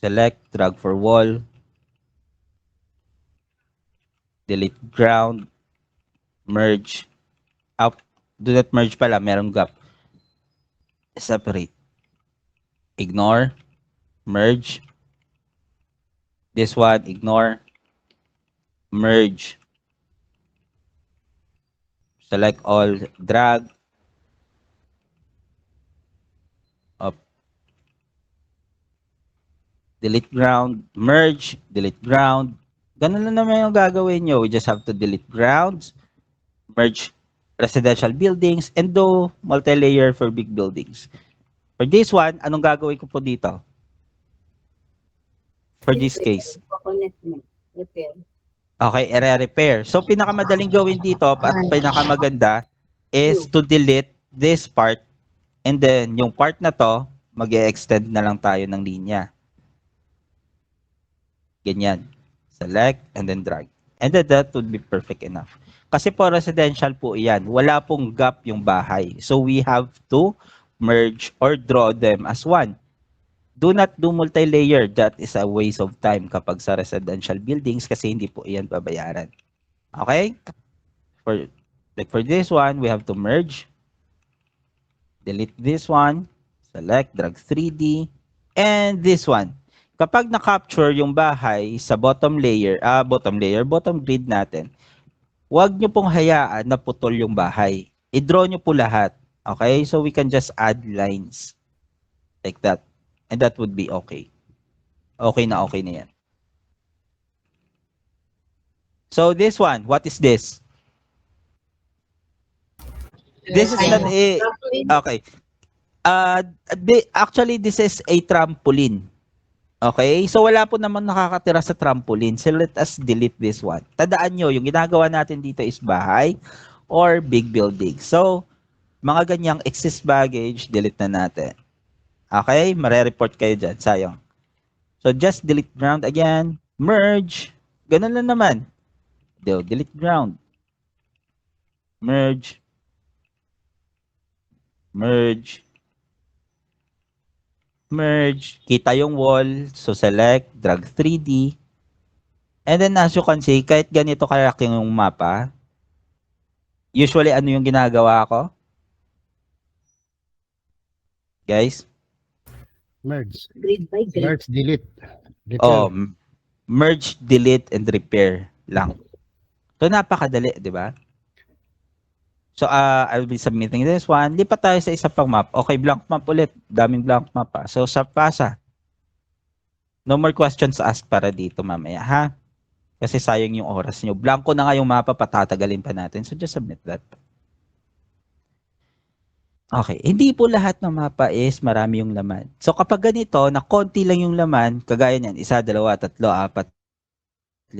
select, drag for wall, delete ground, merge, up, do not merge pala, merong gap. Separate, ignore, merge, this one, ignore, merge, select all, drag, up, delete ground, merge, delete ground. Ganun lang naman yung gagawin nyo. We just have to delete grounds, merge residential buildings, and do multi-layer for big buildings. For this one, anong gagawin ko po dito? For this case. Okay, i-repair. So, pinakamadaling gawin dito at pinakamaganda is to delete this part and then yung part na to, mag-extend na lang tayo ng linya. Ganyan. Select and then drag. And then that would be perfect enough. Kasi po residential po yan. Wala pong gap yung bahay. So we have to merge or draw them as one. Do not do multi-layer. That is a waste of time kapag sa residential buildings kasi hindi po iyan babayaran. Okay? For this one, we have to merge. Delete this one. Select, drag 3D. And this one. Kapag na-capture yung bahay sa bottom grid natin, huwag nyo pong hayaan na putol yung bahay. I-draw nyo po lahat. Okay? So we can just add lines. Like that. And that would be okay. Okay na yan. So this one, what is this? This is not a... Okay. Actually, this is a trampoline. Okay? So wala po naman nakakatira sa trampoline. So let us delete this one. Tandaan nyo, yung ginagawa natin dito is bahay or big building. So, mga ganyang excess baggage, delete na natin. Okay? Mare-report kayo dyan. Sayang. So, just delete ground again. Merge. Ganun lang naman. Delete ground. Merge. Merge. Merge. Kita yung wall. So, select. Drag 3D. And then, as you can see, kahit ganito kalaki yung mapa, usually, ano yung ginagawa ko? Guys? Merge. Grid by grid. Merge, delete. Oh, merge, delete, and repair lang. So, napakadali, di ba? So, I'll be submitting this one. Lipat tayo sa isa pang map. Okay, blank map ulit. Daming blank map pa. So, sa PASA. No more questions asked para dito mamaya, ha? Kasi sayang yung oras nyo. Blanco na nga yung mapa, patatagalin pa natin. So, just submit that. Okay, hindi po lahat ng mapa is marami yung laman. So kapag ganito, na konti lang yung laman, kagaya niyan, 1, 2, 3, 4, 5, 6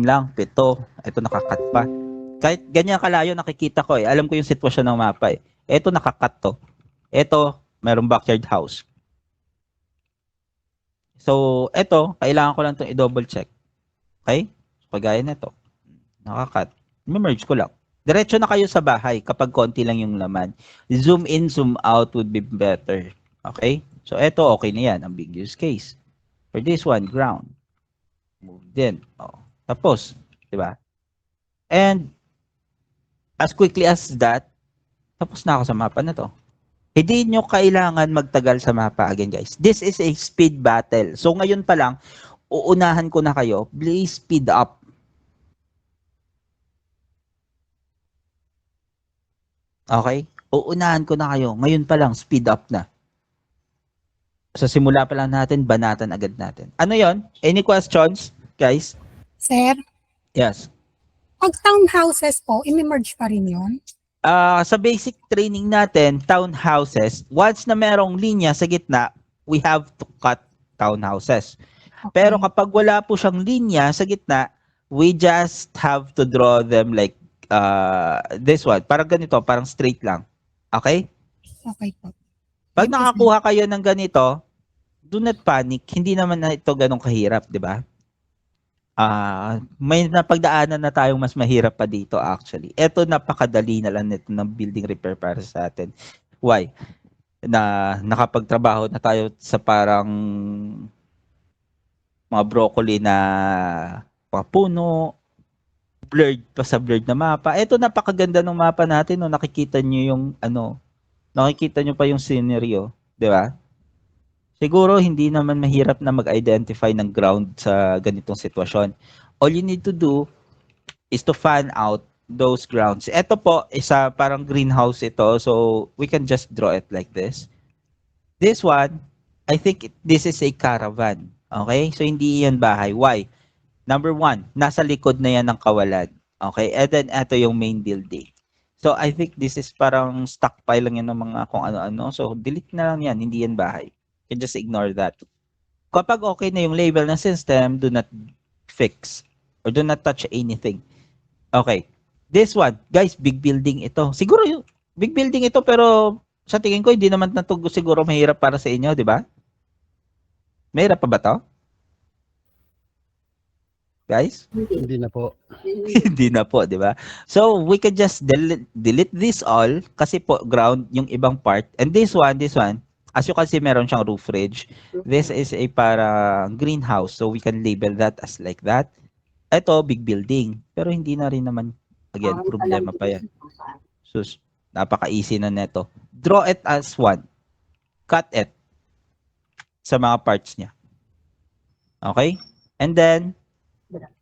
lang, 7. Ito nakakat pa. Kahit ganyan kalayo nakikita ko eh. Alam ko yung sitwasyon ng mapa eh. Ito nakakat to. Ito, mayroong backyard house. So, ito, kailangan ko lang itong i-double check. Okay? So, kagaya nito. Nakakat. Merge ko lang. Diretso na kayo sa bahay kapag konti lang yung laman. Zoom in, zoom out would be better. Okay? So, eto okay na yan. Ambiguous case. For this one, ground. Move din. Oh. Tapos, di ba? And, as quickly as that, tapos na ako sa mapa na to. Hindi nyo kailangan magtagal sa mapa again, guys. This is a speed battle. So, ngayon pa lang, uunahan ko na kayo. Please speed up. Okay? Uunahan ko na kayo. Ngayon pa lang, speed up na. Sa simula pa lang natin, banatan agad natin. Ano yon? Any questions, guys? Sir, Yes. pag townhouses po, i-merge pa rin yun? Sa basic training natin, townhouses, once na merong linya sa gitna, we have to cut townhouses. Okay. Pero kapag wala po siyang linya sa gitna, we just have to draw them like this one. Parang ganito, parang straight lang. Okay? Okay po. Pag nakakuha kayo ng ganito, do not panic. Hindi naman na ito ganong kahirap, di ba? May napagdaanan na tayong mas mahirap pa dito actually. Ito napakadali na lang nito ng building repair para sa atin. Why? na nakapagtrabaho na tayo sa parang mga broccoli na mga puno, blurred pa sa blurred na mapa. Ito napakaganda ng mapa natin, no. Nakikita niyo yung nakikita niyo pa yung scenery, oh, 'di ba? Siguro hindi naman mahirap na mag-identify ng ground sa ganitong sitwasyon. All you need to do is to fan out those grounds. Ito po, isa parang greenhouse ito. So, we can just draw it like this. This one, I think this is a caravan. Okay? So, hindi yan bahay. Why? Number one, nasa likod na yan ng kawalan. Okay? And then, ito yung main building. So, I think this is parang stockpile lang yan ng mga kung ano-ano. So, delete na lang yan. Hindi yan bahay. You can just ignore that. Kapag okay na yung label ng system, do not fix or do not touch anything. Okay. This one, guys, big building ito. Siguro yung big building ito, pero sa tingin ko hindi naman na to siguro mahirap para sa inyo, di ba? Mahirap pa ba to? Guys? Hindi na po. Hindi na po, di ba? So, we can just delete this all kasi po ground yung ibang part. And this one, as you can see, meron siyang roof ridge. This is a para greenhouse. So, we can label that as like that. Ito, big building. Pero hindi na rin naman, again, problema pa yan. Sus, napaka-easy na neto. Draw it as one. Cut it sa mga parts niya. Okay? And then,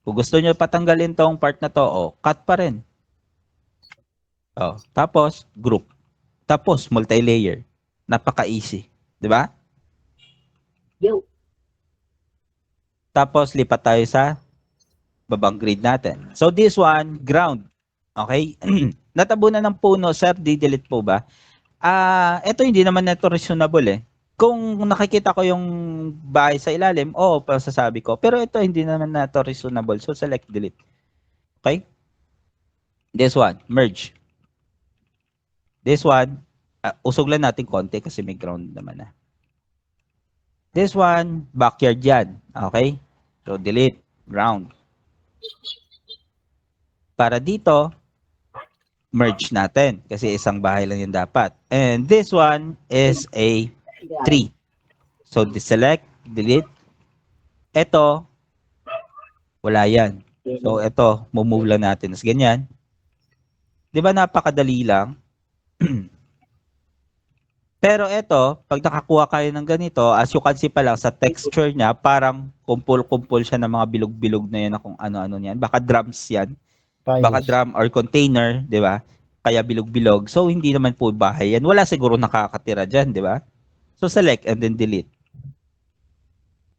kung gusto nyo patanggalin tong part na to, cut pa rin. Tapos, group. Tapos, multi-layer. Napaka-easy. Di ba? Yo. Tapos, lipat tayo sa babang grid natin. So, this one, ground. Okay? Natabunan ng puno, sir, di-delete po ba? Ito hindi naman neto reasonable eh. Kung nakikita ko yung bahay sa ilalim, pasasabi ko. Pero ito hindi naman neto reasonable. So, select delete. Okay? This one, merge. This one, usog lang natin konti kasi may ground naman na. This one, backyard yan. Okay? So, delete, ground. Para dito, merge natin kasi isang bahay lang yung dapat. And this one is a tree. So, deselect, delete. Ito, wala yan. So, ito, move lang natin. As ganyan. Di ba napakadali lang? Pero ito, pag nakakuha kayo ng ganito, as you can see pa lang sa texture niya, parang kumpul-kumpul siya ng mga bilog-bilog na yan na kung ano-ano niyan. Baka drums yan. Baka Tiles. drum or container, di ba? Kaya bilog-bilog. So, hindi naman po bahay yan. Wala siguro nakakatira dyan, di ba? So, select and then delete.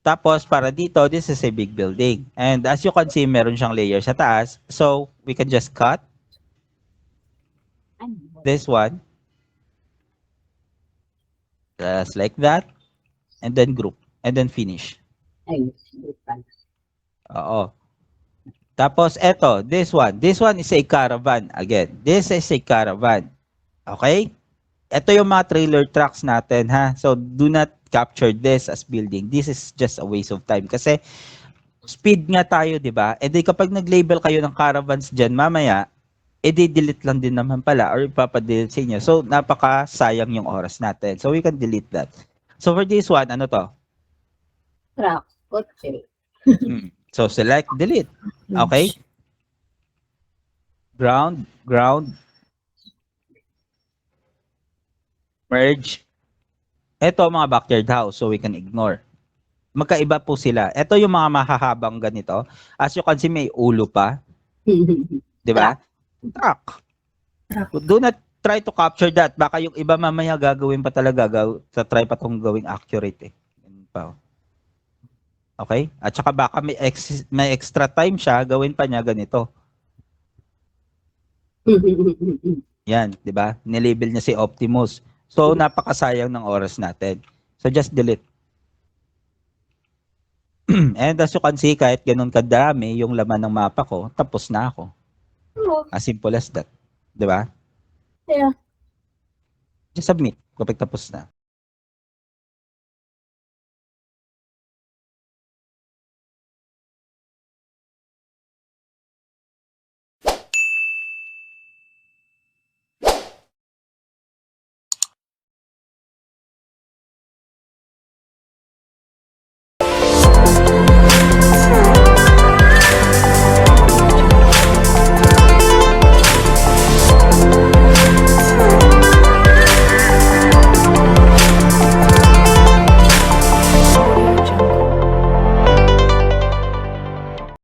Tapos, para dito, this is a big building. And as you can see, meron siyang layer sa taas. So, we can just cut this one. Just like that. And then group. And then finish. Oo. Tapos, eto, this one. This one is a caravan. Again, this is a caravan. Okay? Ito yung mga trailer trucks natin, ha? So, do not capture this as building. This is just a waste of time. Kasi, speed nga tayo, di ba? E di kapag nag-label kayo ng caravans dyan, mamaya, delete lang din naman pala or ipapadelete sa inyo. So, napaka-sayang yung oras natin. So, we can delete that. So, for this one, ano to? Truck. Kotse. So, select, delete. Okay? Ground, merge. Ito mga backyard house, so we can ignore. Magkaiba po sila. Ito yung mga mahahabang ganito. As you can see, may ulo pa. Di ba? Truck. Do not try to capture that. Baka yung iba mamaya gagawin pa talaga. Try pa itong gawing accurate eh. Okay? At saka baka may extra time siya, gawin pa niya ganito. Yan, di ba? Nilabel niya si Optimus. So, napakasayang ng oras natin. So, just delete. And as you can see, kahit ganun kadami yung laman ng mapa ko, tapos na ako. As simple as that. Di ba? Yeah. Just submit kapag tapos na.